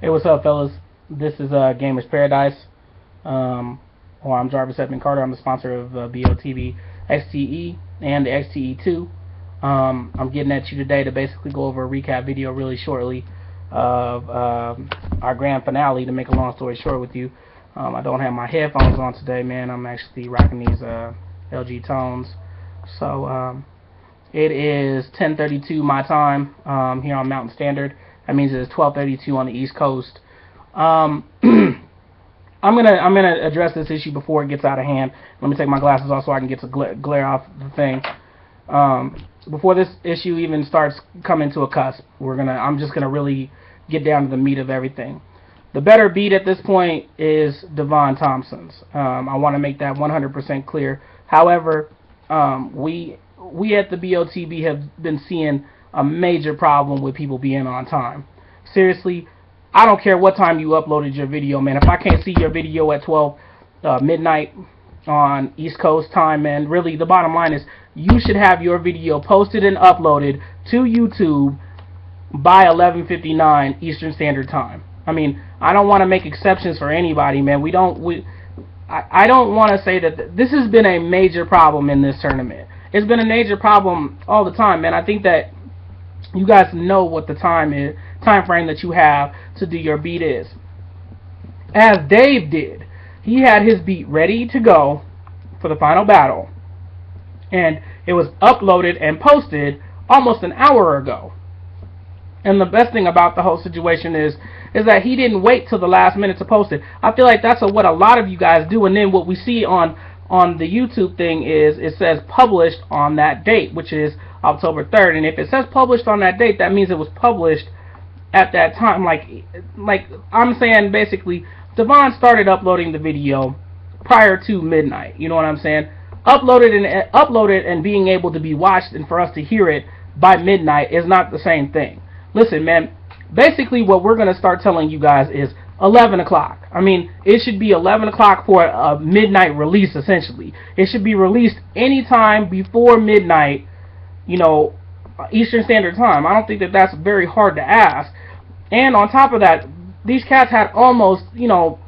Hey, what's up, fellas? This is GamerzParadice. Well, I'm Jarvis Edmund Carter. I'm the sponsor of BOTB XTE and the XTE2. I'm getting at you today to basically go over a recap video really shortly of our grand finale. To make a long story short with you, I don't have my headphones on today, man. I'm actually rocking these LG Tones. So it is 10:32 my time here on Mountain Standard. That means it is 12:32 on the East Coast. I'm gonna address this issue before it gets out of hand. Let me take my glasses off so I can get the glare off the thing. Before this issue even starts coming to a cusp, I'm just gonna really get down to the meat of everything. The better beat at this point is Devon Thompson's. I want to make that 100% clear. However, we at the BOTB have been seeing a major problem with people being on time. Seriously, I don't care what time you uploaded your video, man. If I can't see your video at 12 midnight on East Coast time, man, really the bottom line is you should have your video posted and uploaded to YouTube by 11:59 Eastern Standard Time. I mean, I don't want to make exceptions for anybody, man. I don't want to say that this has been a major problem in this tournament. It's been a major problem all the time, man. I think that you guys know what the time frame that you have to do your beat is. As Dave did, he had his beat ready to go for the final battle, and it was uploaded and posted almost an hour ago. And the best thing about the whole situation is that he didn't wait till the last minute to post it. I feel like that's what a lot of you guys do, and then what we see on the YouTube thing is it says published on that date, which is October 3rd. And if it says published on that date, that means it was published at that time. Like I'm saying, basically, Devon started uploading the video prior to midnight. You know what I'm saying? Uploaded and being able to be watched and for us to hear it by midnight is not the same thing. Listen, man, basically what we're going to start telling you guys is 11 o'clock. I mean, it should be 11 o'clock for a midnight release, essentially. It should be released anytime before midnight, you know, Eastern Standard Time. I don't think that that's very hard to ask. And on top of that, these cats had almost, you know,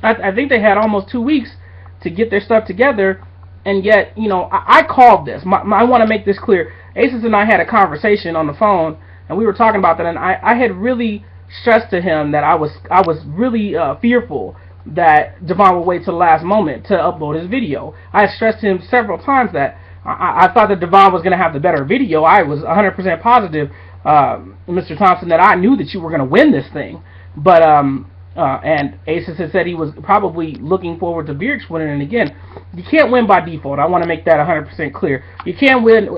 I think they had almost 2 weeks to get their stuff together. And yet, you know, I called this. I want to make this clear. Aces and I had a conversation on the phone, and we were talking about that, and I had really stressed to him that I was really fearful that Devon would wait till the last moment to upload his video. I had stressed to him several times that I thought that Devon was going to have the better video. I was 100% positive, Mr. Thompson, that I knew that you were going to win this thing. But and Aces had said he was probably looking forward to Beerix winning. And again, you can't win by default. I want to make that 100% clear. You can win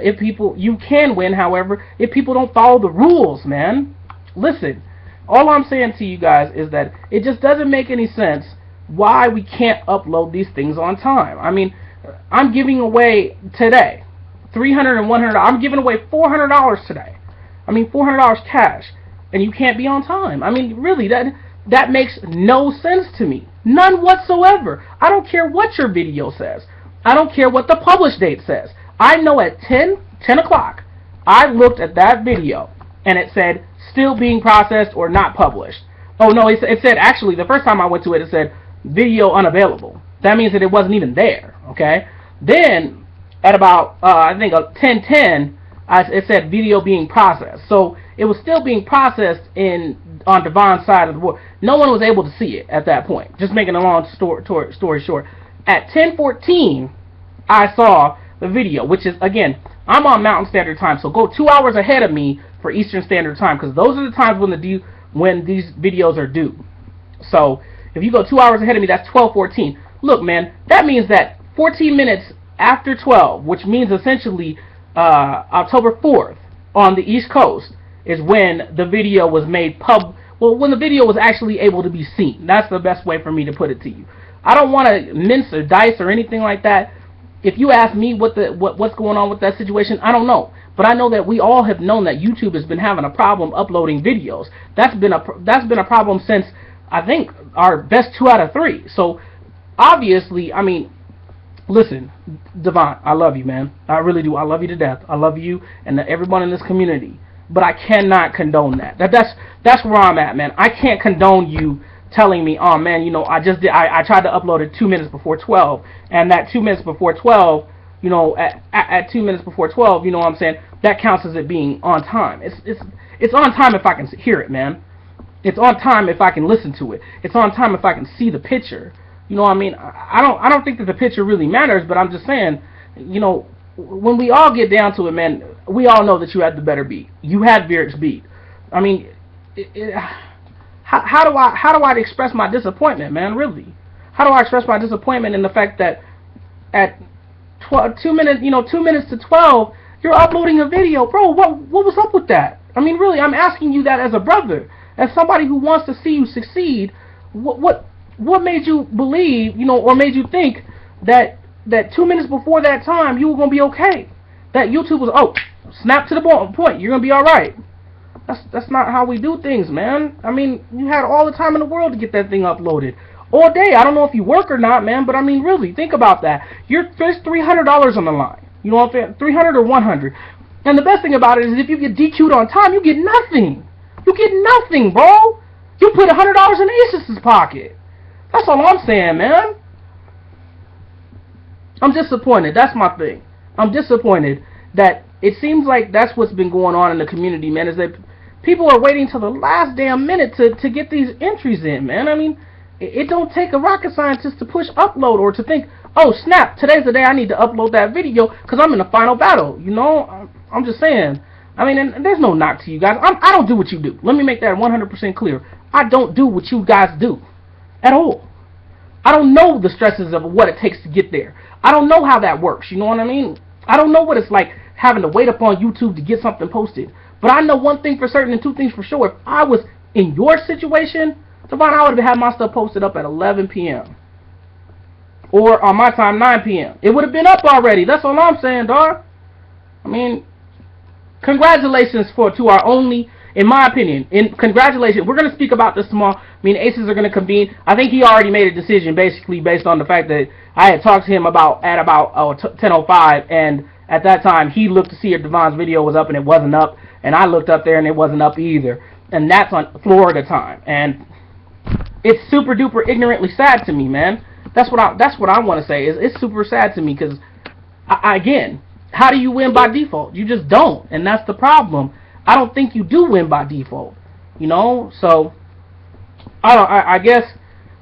you can win, however, if people don't follow the rules, man. Listen, all I'm saying to you guys is that it just doesn't make any sense why we can't upload these things on time. I mean, I'm giving away today $300 and $100. I'm giving away $400 today. I mean, $400 cash, and you can't be on time. I mean, really, that makes no sense to me. None whatsoever. I don't care what your video says. I don't care what the publish date says. I know at 10 o'clock, I looked at that video, and it said still being processed or not published. Oh, no, it said, actually, the first time I went to it, it said video unavailable. That means that it wasn't even there, okay? Then, at about, I think, 10:10, it said video being processed. So, it was still being processed on Devon's side of the board. No one was able to see it at that point. Just making a long story short. At 10:14, I saw the video, which is, again, I'm on Mountain Standard Time, so go 2 hours ahead of me for Eastern Standard Time, because those are the times when these videos are due. So, if you go 2 hours ahead of me, that's 12:14. Look, man, that means that 14 minutes after 12, which means essentially October 4th on the East Coast, is when the video was made when the video was actually able to be seen. That's the best way for me to put it to you. I don't want to mince or dice or anything like that. If you ask me what's going on with that situation, I don't know. But I know that we all have known that YouTube has been having a problem uploading videos. That's been a problem since, I think, our best 2 out of 3. So obviously, I mean, listen, Devon, I love you, man. I really do. I love you to death. I love you and everyone in this community. but I cannot condone that. That's where I'm at, man. I can't condone you telling me, oh man, you know, I tried to upload it 2 minutes before 12, and that 2 minutes before 12, you know, at 2 minutes before 12, you know what I'm saying, that counts as it being on time. It's on time if I can hear it, man. It's on time if I can listen to it. It's on time if I can see the picture. You know what I mean? I don't think that the picture really matters, but I'm just saying, you know, when we all get down to it, man, we all know that you had the better beat. You had Vierk's beat. I mean, how do I express my disappointment, man? Really, how do I express my disappointment in the fact that at 2 minutes to 12, you're uploading a video, bro? What was up with that? I mean, really, I'm asking you that as a brother, as somebody who wants to see you succeed. What made you believe, you know, or made you think that 2 minutes before that time you were gonna be okay? That YouTube was, oh, snap to the point, you're gonna be all right. That's not how we do things, man. I mean, you had all the time in the world to get that thing uploaded. All day. I don't know if you work or not, man, but I mean, really, think about that. There's $300 on the line. You know what I'm saying? $300 or $100. And the best thing about it is if you get DQ'd on time, you get nothing. You get nothing, bro. You put $100 in Ace's pocket. That's all I'm saying, man. I'm disappointed. That's my thing. I'm disappointed that it seems like that's what's been going on in the community, man, is that people are waiting till the last damn minute to get these entries in, man. I mean, it don't take a rocket scientist to push upload or to think, oh, snap, today's the day I need to upload that video because I'm in the final battle. You know, I'm just saying. I mean, and there's no knock to you guys. I don't do what you do. Let me make that 100% clear. I don't do what you guys do at all. I don't know the stresses of what it takes to get there. I don't know how that works. You know what I mean? I don't know what it's like having to wait up on YouTube to get something posted. But I know one thing for certain and two things for sure. If I was in your situation, Devon, I would have had my stuff posted up at 11 p.m. Or on my time, 9 p.m. It would have been up already. That's all I'm saying, dog. I mean, congratulations to our only, in my opinion, congratulations. We're going to speak about this tomorrow. I mean, Aces are going to convene. I think he already made a decision basically based on the fact that I had talked to him at about 10:05, and at that time he looked to see if Devon's video was up and it wasn't up, and I looked up there and it wasn't up either. And that's on Florida time. And it's super duper ignorantly sad to me, man. That's what I want to say. It's super sad to me because, again, how do you win by default? You just don't, and that's the problem. I don't think you do win by default, you know. So I guess,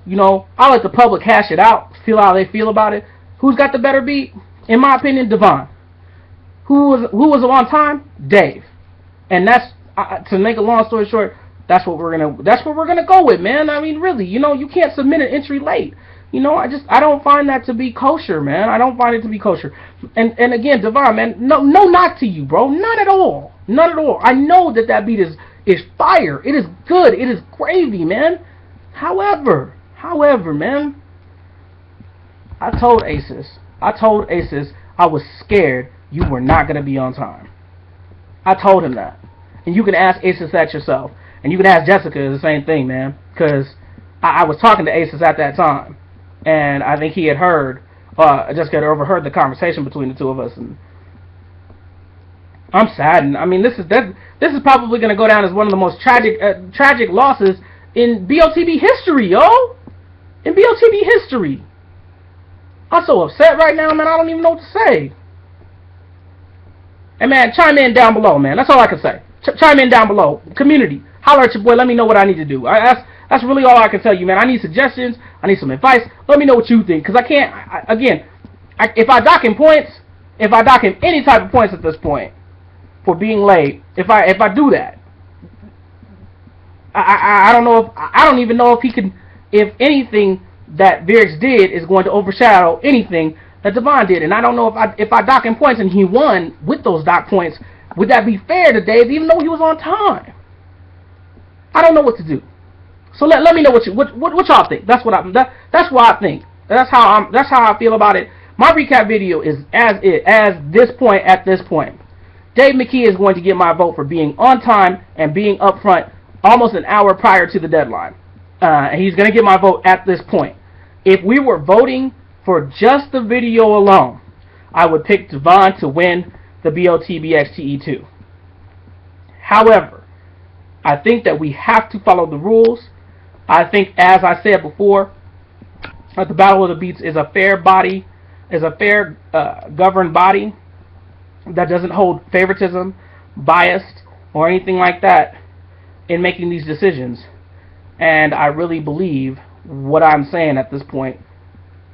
you know, I'll let the public hash it out, feel how they feel about it. Who's got the better beat? In my opinion, Devon. Who was on time? Dave. And that's to make a long story short. That's what we're gonna go with, man. I mean, really, you know, you can't submit an entry late. You know, I don't find that to be kosher, man. I don't find it to be kosher. And again, Devon, man, no knock to you, bro. None at all. None at all. I know that beat is fire. It is good. It is gravy, man. However, man, I told Aces I was scared you were not gonna be on time. I told him that. And you can ask Aces that yourself. And you can ask Jessica the same thing, man. Because I was talking to Aces at that time. And I think he had heard, Jessica had overheard the conversation between the two of us. And I'm saddened. I mean, this is probably going to go down as one of the most tragic losses in BOTB history, yo. In BOTB history. I'm so upset right now, man. I don't even know what to say. And, man, chime in down below, man. That's all I can say. Chime in down below. Community. Holler at your boy. Let me know what I need to do. That's really all I can tell you, man. I need suggestions. I need some advice. Let me know what you think. Because I can't, if I dock him points, if I dock him any type of points at this point for being late, if I do that, I don't know I don't even know if he can, if anything that Vierk's did is going to overshadow anything that Devon did. And I don't know if I dock him points and he won with those dock points, would that be fair to Dave even though he was on time? I don't know what to do. So let me know what y'all think. That's what I think. That's how I feel about it. My recap video is at this point. Dave Mckee is going to get my vote for being on time and being up front almost an hour prior to the deadline. And he's going to get my vote at this point. If we were voting for just the video alone, I would pick Devon to win the BOTB XTE2. However, I think that we have to follow the rules. I think, as I said before, that the Battle of the Beats is a fair body, governed body that doesn't hold favoritism, biased, or anything like that in making these decisions. And I really believe what I'm saying at this point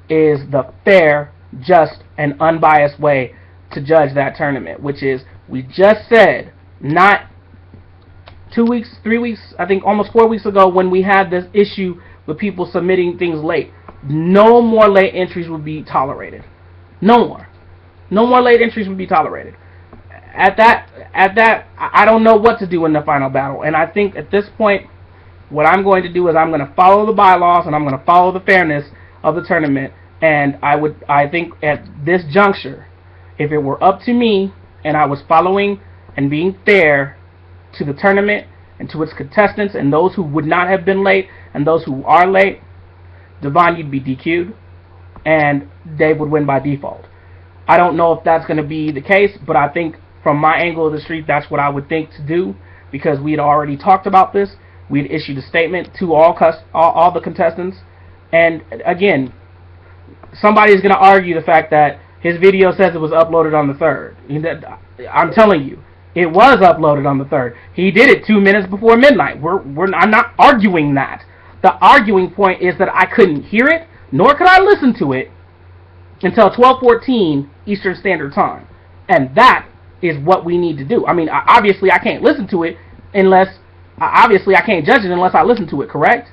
is the fair, just, and unbiased way to judge that tournament, which is, we just said, not 2 weeks, 3 weeks, I think almost 4 weeks ago, when we had this issue with people submitting things late. No more late entries would be tolerated. No more. No more late entries would be tolerated. At that, I don't know what to do in the final battle. And I think at this point, what I'm going to do is I'm going to follow the bylaws and I'm going to follow the fairness of the tournament. And I think at this juncture, if it were up to me and I was following and being fair to the tournament and to its contestants and those who would not have been late and those who are late, Devon, you'd be DQ'd and Dave would win by default. I don't know if that's going to be the case, but I think from my angle of the street, that's what I would think to do, because we had already talked about this. We had issued a statement to all the contestants, and again, somebody's going to argue the fact that his video says it was uploaded on the 3rd. I'm telling you, it was uploaded on the 3rd. He did it 2 minutes before midnight. I'm not arguing that. The arguing point is that I couldn't hear it, nor could I listen to it until 12:14 Eastern Standard Time. And that is what we need to do. I mean, obviously I can't listen to it unless, obviously I can't judge it unless I listen to it, correct?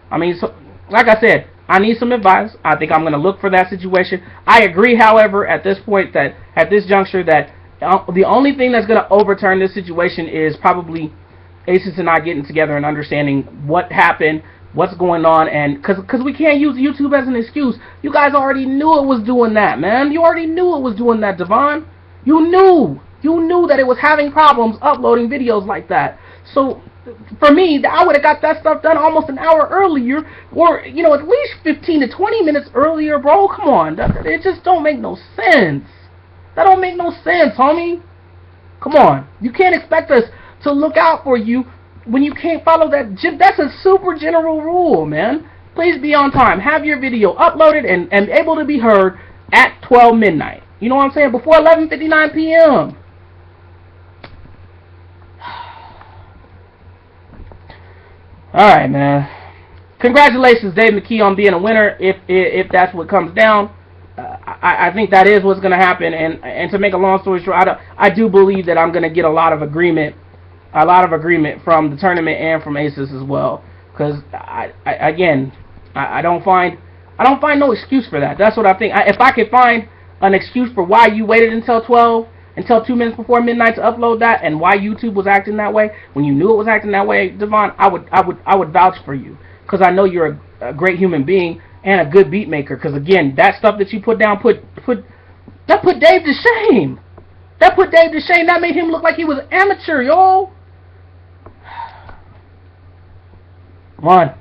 I mean, so, like I said, I need some advice. I think I'm going to look for that situation. I agree, however, at this point, that at this juncture, that the only thing that's going to overturn this situation is probably Aces and I getting together and understanding what happened, what's going on, and because we can't use YouTube as an excuse. You guys already knew it was doing that, man. You already knew it was doing that, Devon. You knew that it was having problems uploading videos like that. So for me, I would have got that stuff done almost an hour earlier, or at least 15 to 20 minutes earlier, bro. Come on, it just don't make no sense. That don't make no sense, homie. Come on, you can't expect us to look out for you when you can't follow that. That's a super general rule, man. Please be on time. Have your video uploaded and able to be heard at 12 midnight. You know what I'm saying? Before 11:59 p.m. Alright, man. Congratulations, Dave Mckee, on being a winner, if that's what comes down. I think that is what's going to happen. And to make a long story short, I do believe that I'm going to get a lot of agreement from the tournament and from Aces as well. Because, I don't find no excuse for that. That's what I think. If I could find an excuse for why you waited until 2 minutes before midnight to upload that, and why YouTube was acting that way when you knew it was acting that way, Devon, I would vouch for you, because I know you're a great human being and a good beat maker. Because again, that stuff that you put down put Dave to shame. That put Dave to shame. That made him look like he was amateur, yo. Come on.